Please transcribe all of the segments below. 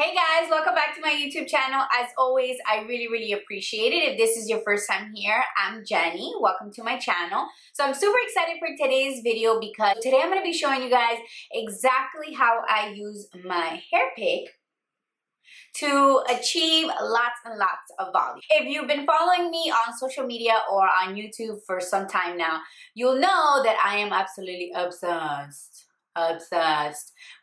Hey guys, welcome back to my YouTube channel. As always, I really appreciate it. If this is your first time here, I'm Jenny. Welcome to my channel. So I'm super excited for today's video because today I'm going to be showing you guys exactly how I use my hair pick to achieve lots and lots of volume. If you've been following me on social media or on YouTube for some time now, you'll know that I am absolutely obsessed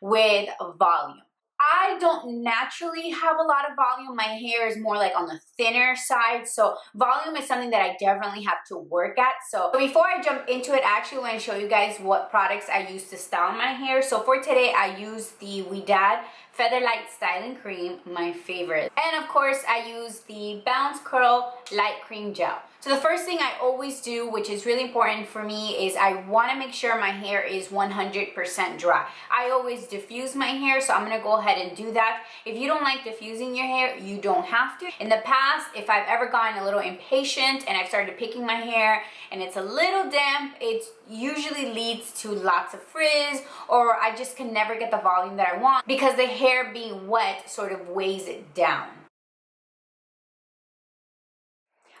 with volume. I don't naturally have a lot of volume. My hair is more like on the thinner side, so volume is something that I definitely have to work at. So before I jump into it, I actually want to show you guys what products I use to style my hair. So for today, I use the Dad Featherlight Styling Cream, my favorite. And of course, I use the Bounce Curl Light Cream Gel. So the first thing I always do, which is really important for me, is I want to make sure my hair is 100% dry. I always diffuse my hair, so I'm going to go ahead and do that. If you don't like diffusing your hair, you don't have to. In the past, if I've ever gotten a little impatient and I've started picking my hair and it's a little damp, it usually leads to lots of frizz, or I just can never get the volume that I want because the hair being wet sort of weighs it down.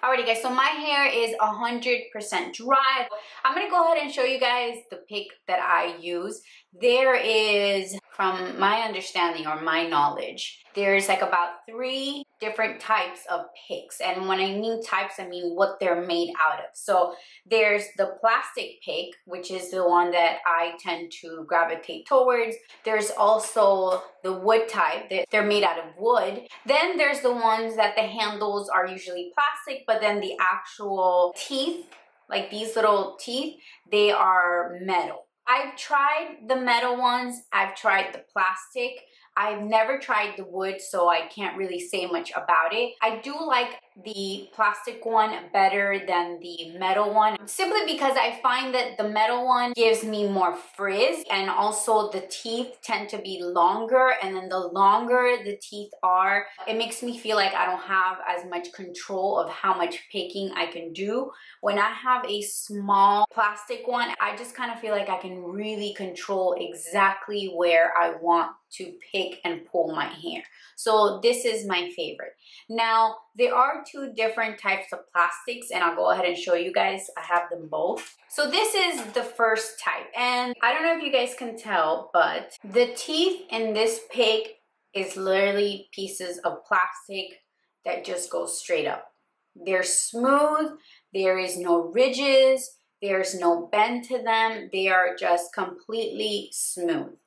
Alrighty guys, so my hair is 100% dry. I'm gonna go ahead and show you guys the pick that I use. There is, from my understanding or my knowledge, there's like about 3 different types of picks. And when I mean types, I mean what they're made out of. So there's the plastic pick, which is the one that I tend to gravitate towards. There's also the wood type, that they're made out of wood. Then there's the ones that the handles are usually plastic, but then the actual teeth, like these little teeth, they are metal. I've tried the metal ones, I've tried the plastic. I've never tried the wood, so I can't really say much about it. I do like the plastic one better than the metal one, simply because I find that the metal one gives me more frizz, and also the teeth tend to be longer, and then the longer the teeth are, it makes me feel like I don't have as much control of how much picking I can do. When I have a small plastic one, I just kind of feel like I can really control exactly where I want to pick and pull my hair. So this is my favorite. Now, there are 2 different types of plastics, and I'll go ahead and show you guys. I have them both. So this is the first type, and I don't know if you guys can tell, but the teeth in this pick is literally pieces of plastic that just go straight up. They're smooth, there is no ridges, there's no bend to them, they are just completely smooth.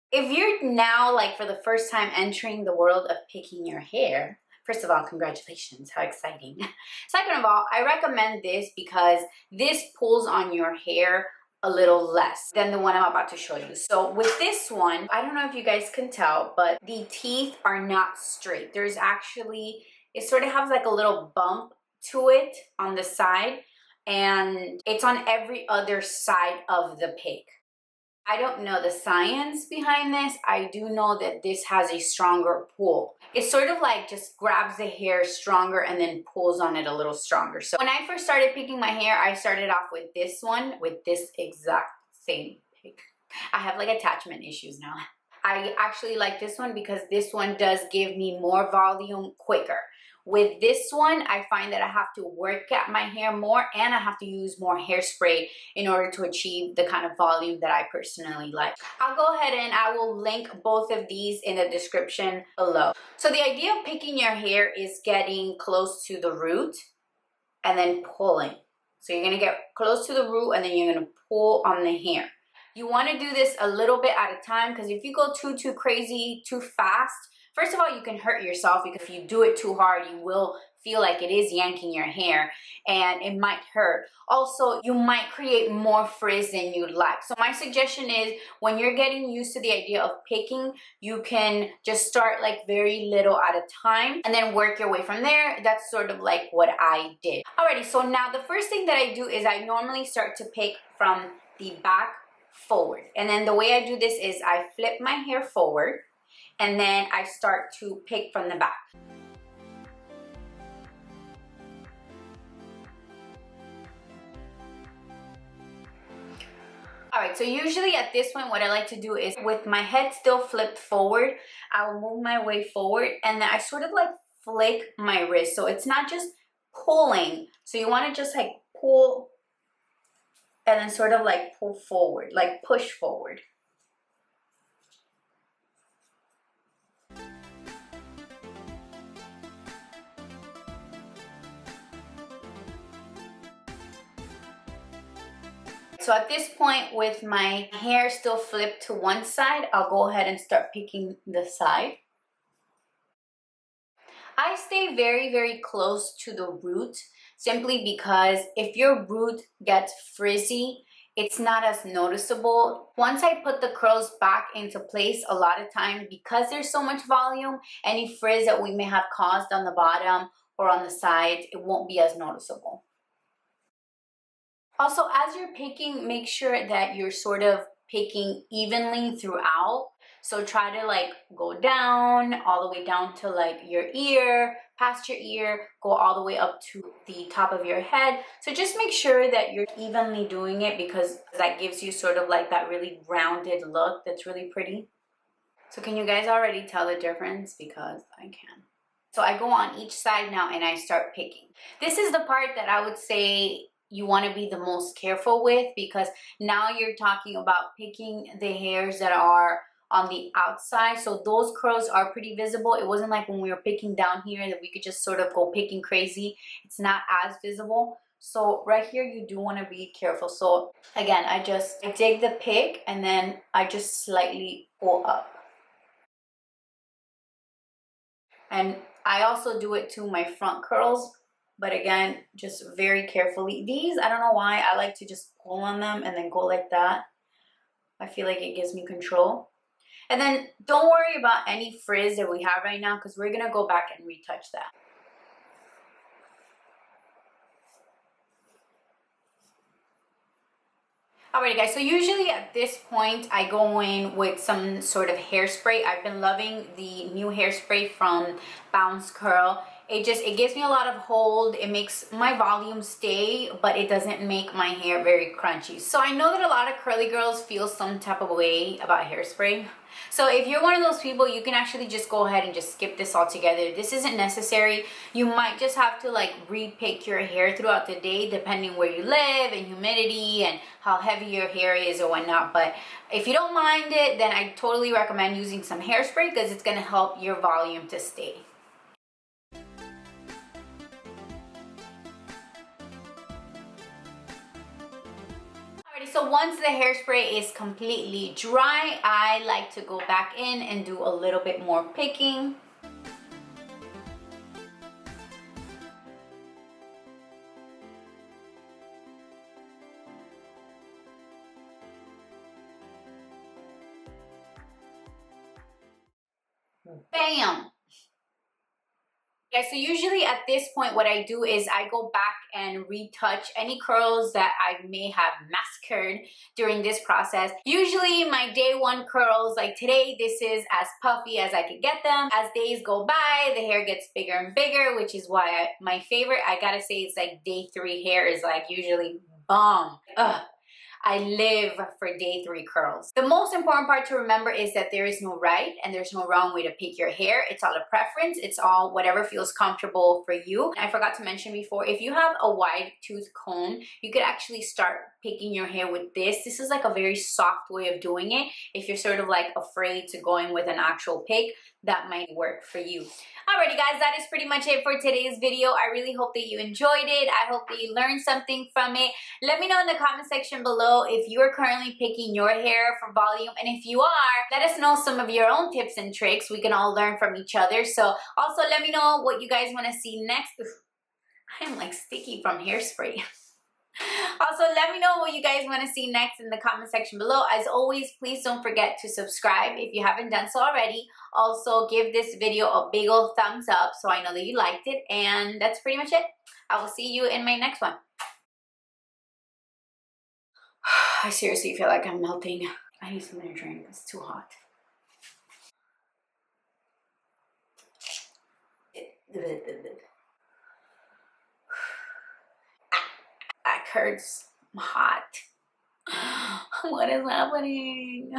If you're now, like, for the first time entering the world of picking your hair, first of all, congratulations, how exciting. Second of all, I recommend this because this pulls on your hair a little less than the one I'm about to show you. So with this one, I don't know if you guys can tell, but the teeth are not straight. There's actually, it sort of has like a little bump to it on the side, and it's on every other side of the pick. I don't know the science behind this. I do know that this has a stronger pull. It sort of like just grabs the hair stronger and then pulls on it a little stronger. So when I first started picking my hair, I started off with this one, with this exact same pick. I have like attachment issues now. I actually like this one because this one does give me more volume quicker. With this one, I find that I have to work at my hair more, and I have to use more hairspray in order to achieve the kind of volume that I personally like. I'll go ahead and I will link both of these in the description below. So the idea of picking your hair is getting close to the root and then pulling. So you're gonna get close to the root and then you're gonna pull on the hair. You wanna do this a little bit at a time, because if you go too crazy, too fast, first of all, you can hurt yourself, because if you do it too hard, you will feel like it is yanking your hair and it might hurt. Also, you might create more frizz than you'd like. So my suggestion is, when you're getting used to the idea of picking, you can just start like very little at a time and then work your way from there. That's sort of like what I did. Alrighty, so now the first thing that I do is I normally start to pick from the back forward. And then the way I do this is I flip my hair forward, and then I start to pick from the back. All Alright, so usually at this point, what I like to do is with my head still flipped forward, I will move my way forward and then I sort of like flick my wrist. So it's not just pulling. So you want to just like pull and then sort of like pull forward, like push forward. So at this point, with my hair still flipped to one side, I'll go ahead and start picking the side. I stay very, very close to the root simply because if your root gets frizzy, it's not as noticeable. Once I put the curls back into place, a lot of time, because there's so much volume, any frizz that we may have caused on the bottom or on the sides, it won't be as noticeable. Also, as you're picking, make sure that you're sort of picking evenly throughout. So try to like go down, all the way down to like your ear, past your ear, go all the way up to the top of your head. So just make sure that you're evenly doing it because that gives you sort of like that really rounded look that's really pretty. So can you guys already tell the difference? Because I can. So I go on each side now and I start picking. This is the part that I would say you want to be the most careful with because now you're talking about picking the hairs that are on the outside. So those curls are pretty visible. It wasn't like when we were picking down here that we could just sort of go picking crazy. It's not as visible. So right here, you do want to be careful. So again, I dig the pick and then I just slightly pull up. And I also do it to my front curls, but again, just very carefully. These, I don't know why, I like to just pull on them and then go like that. I feel like it gives me control. And then don't worry about any frizz that we have right now because we're gonna go back and retouch that. Alrighty guys, so usually at this point I go in with some sort of hairspray. I've been loving the new hairspray from Bounce Curl. It gives me a lot of hold. It makes my volume stay, but it doesn't make my hair very crunchy. So I know that a lot of curly girls feel some type of way about hairspray. So if you're one of those people, you can actually just go ahead and just skip this altogether. This isn't necessary. You might just have to like repick your hair throughout the day depending where you live and humidity and how heavy your hair is or whatnot. But if you don't mind it, then I totally recommend using some hairspray because it's going to help your volume to stay. So once the hairspray is completely dry, I like to go back in and do a little bit more picking. Bam! Yeah, so usually at this point, what I do is I go back and retouch any curls that I may have massacred during this process. Usually my day one curls, like today, this is as puffy as I could get them. As days go by, the hair gets bigger and bigger, which is why my favorite, I gotta say, it's like day 3 hair is like usually bomb. Ugh. I live for day 3 curls. The most important part to remember is that there is no right and there's no wrong way to pick your hair. It's all a preference. It's all whatever feels comfortable for you. I forgot to mention before, if you have a wide tooth comb, you could actually start picking your hair with this. This is like a very soft way of doing it. If you're sort of like afraid to go in with an actual pick, that might work for you. Alrighty guys, that is pretty much it for today's video. I really hope that you enjoyed it. I hope that you learned something from it. Let me know in the comment section below if you are currently picking your hair for volume, and if you are, let us know some of your own tips and tricks. We can all learn from each other. So also let me know what you guys want to see next. I am like sticky from hairspray. Also, let me know what you guys want to see next in the comment section below. As always, please don't forget to subscribe if you haven't done so already. Also, give this video a big old thumbs up so I know that you liked it. And that's pretty much it. I will see you in my next one. I seriously feel like I'm melting. I need something to drink. It's too hot. That hurts. I'm hot. What is happening?